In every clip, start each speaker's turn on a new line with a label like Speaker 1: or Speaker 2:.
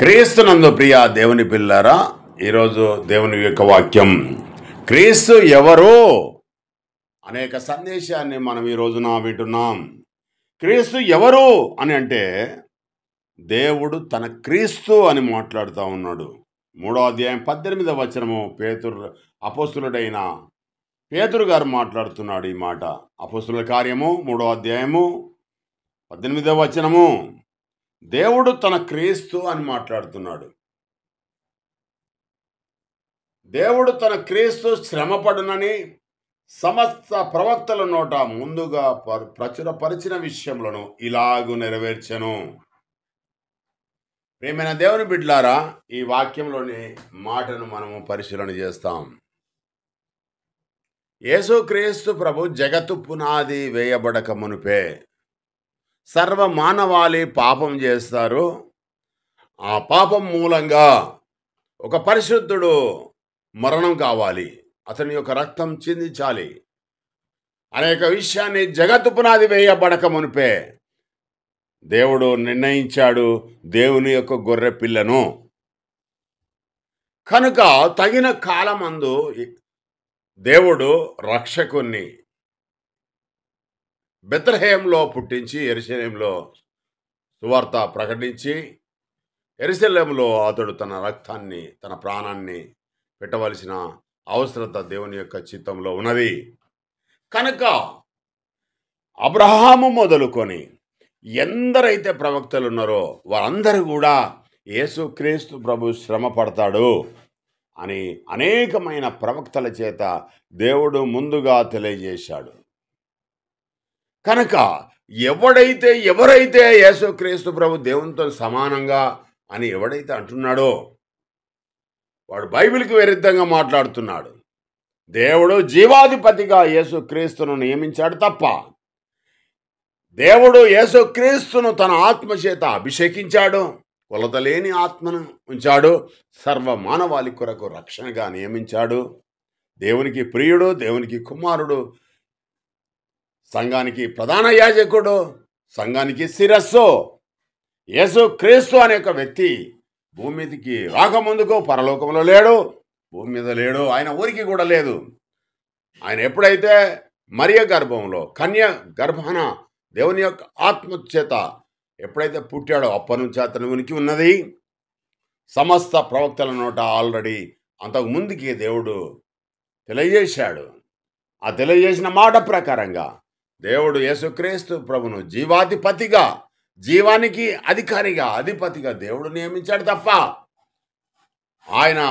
Speaker 1: క్రీస్తునందు ప్రియ దేవుని పిల్లారా, ఈరోజు దేవుని యొక్క వాక్యం క్రీస్తు ఎవరు అనేక సందేశాన్ని మనం ఈ రోజున వింటున్నాం. క్రీస్తు ఎవరు అని అంటే దేవుడు తన క్రీస్తు అని మాట్లాడుతూ ఉన్నాడు. 3వ అధ్యాయం 18వ వచనము అపోస్తులుడైన పేతురు గారు మాట్లాడుతున్నాడు ఈ మాట. అపోస్తుల కార్యము 3వ అధ్యాయము 18వ వచనము. దేవుడు తన క్రీస్తు అని మాట్లాడుతున్నాడు. దేవుడు తన క్రీస్తు శ్రమపడునని సమస్త ప్రవక్తల నోట ముందుగా ప్రచురపరిచిన విషయములను ఇలాగు నెరవేర్చెను. ప్రియమైన దేవుని బిడ్డలారా, ఈ వాక్యంలోని మాటను మనము పరిశీలన చేస్తాం. యేసుక్రీస్తు ప్రభు జగత్తు పునాది వేయబడక మునుపే సర్వ మానవాళి పాపం చేస్తారు. ఆ పాపం మూలంగా ఒక పరిశుద్ధుడు మరణం కావాలి, అతని యొక్క రక్తం చిందించాలి అనేక విషయాన్ని జగత్తు పునాది వేయబడక మునిపే దేవుడు నిర్ణయించాడు, దేవుని యొక్క గొర్రె పిల్లను. కనుక తగిన కాలమందు దేవుడు రక్షకుణ్ణి బెత్లెహేములో పుట్టించి యెరూషలేములో సువార్త ప్రకటించి యెరూషలేములో అతడు తన రక్తాన్ని, తన ప్రాణాన్ని పెట్టవలసిన అవసరత దేవుని యొక్క చిత్తంలో ఉన్నది. కనుక అబ్రహాము మొదలుకొని ఎందరైతే ప్రవక్తలు ఉన్నారో వారందరూ కూడా యేసుక్రీస్తు ప్రభు శ్రమ పడతాడు అని అనేకమైన ప్రవక్తల చేత దేవుడు ముందుగా తెలియజేశాడు. కనుక ఎవరైతే యేసుక్రీస్తు ప్రభు దేవునితో సమానంగా అని ఎవడైతే అంటున్నాడో వాడు బైబిల్కి విరుద్ధంగా మాట్లాడుతున్నాడు. దేవుడు జీవాధిపతిగా యేసుక్రీస్తును నియమించాడు తప్ప దేవుడు యేసుక్రీస్తును తన ఆత్మ చేత అభిషేకించాడు, కొలతలేని ఆత్మను ఉంచాడు, సర్వ మానవాళి కొరకు రక్షణగా నియమించాడు. దేవునికి ప్రియుడు, దేవునికి కుమారుడు, సంఘానికి ప్రధాన యాజకుడు, సంఘానికి శిరస్సు. యేసుక్రీస్తు అనే ఒక వ్యక్తి భూమి మీదకి రాకముందుకు పరలోకంలో లేడు, భూమి మీద లేడు, ఆయన ఊరికి కూడా లేదు. ఆయన ఎప్పుడైతే మరియ గర్భంలో కన్య గర్భాన దేవుని యొక్క ఆత్మ చేత ఎప్పుడైతే పుట్టాడో అప్పటి నుంచి అతని ఉనికి ఉన్నది. సమస్త ప్రవక్తల నోట ఆల్రెడీ అంతకు ముందుకి దేవుడు తెలియజేశాడు. ఆ తెలియజేసిన మాట ప్రకారంగా దేవుడు యేసుక్రీస్తు ప్రభును జీవాధిపతిగా, జీవానికి అధిపతిగా దేవుడు నియమించాడు తప్ప ఆయన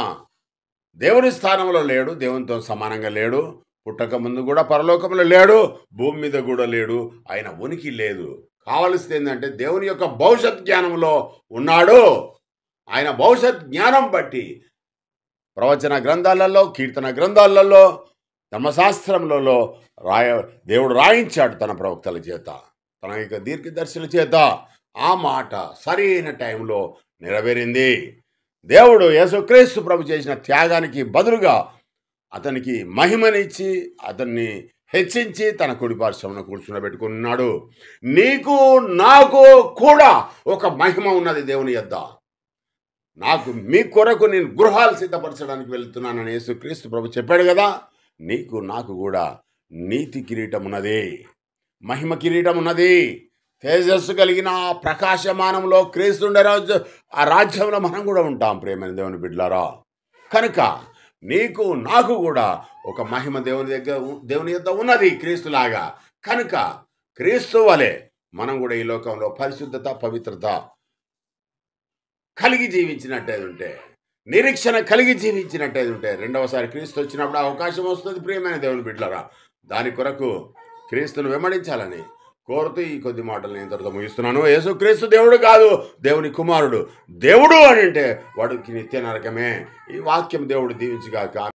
Speaker 1: దేవుని స్థానంలో లేడు, దేవునితో సమానంగా లేడు. పుట్టక ముందు కూడా పరలోకంలో లేడు, భూమి మీద కూడా లేడు, ఆయన ఉనికి లేదు. కావలసింది ఏంటంటే దేవుని యొక్క భవిష్యత్ జ్ఞానంలో ఉన్నాడు. ఆయన భవిష్యత్ జ్ఞానం బట్టి ప్రవచన గ్రంథాలలో, కీర్తన గ్రంథాలలో, ధర్మశాస్త్రములలో దేవుడు రాయించాడు తన ప్రవక్తల చేత, తన యొక్క దీర్ఘదర్శుల చేత. ఆ మాట సరైన టైంలో నెరవేరింది. దేవుడు యేసుక్రీస్తు ప్రభు చేసిన త్యాగానికి బదులుగా అతనికి మహిమనిచ్చి అతన్ని హెచ్చించి తన కుడి పార్శ్వమున కూర్చుండబెట్టుకున్నాడు. నీకు నాకు కూడా ఒక మహిమ ఉన్నది దేవుని యొద్ద. మీ కొరకు నేను గృహాలు సిద్ధపరచడానికి వెళ్తున్నానని యేసుక్రీస్తు ప్రభు చెప్పాడు కదా. నీకు నాకు కూడా నీతి కిరీటం ఉన్నది, మహిమ కిరీటం ఉన్నది. తేజస్సు కలిగిన ప్రకాశమానంలో క్రీస్తుండే ఆ రాజ్యంలో మనం కూడా ఉంటాం ప్రేమైన దేవుని బిడ్డలారా. కనుక నీకు నాకు కూడా ఒక మహిమ దేవుని యొద్ద ఉన్నది క్రీస్తులాగా. కనుక క్రీస్తు వలె మనం కూడా ఈ లోకంలో పరిశుద్ధత, పవిత్రత కలిగి జీవించినట్టయితే ఉంటే, నిరీక్షణ కలిగి జీవించినట్టయితే ఉంటే రెండవసారి క్రీస్తు వచ్చినప్పుడు అవకాశం వస్తుంది ప్రియమైన దేవుని బిడ్డలారా. దాని కొరకు క్రీస్తును వెంబడించాలని కోరుతూ ఈ కొద్ది మాటలు నేను ఇంతటితో ముగిస్తున్నాను. యేసుక్రీస్తు దేవుడు కాదు, దేవుని కుమారుడు. దేవుడు అని అంటే వాడికి నిత్య నరకమే. ఈ వాక్యం దేవుడు దీవించుగాక.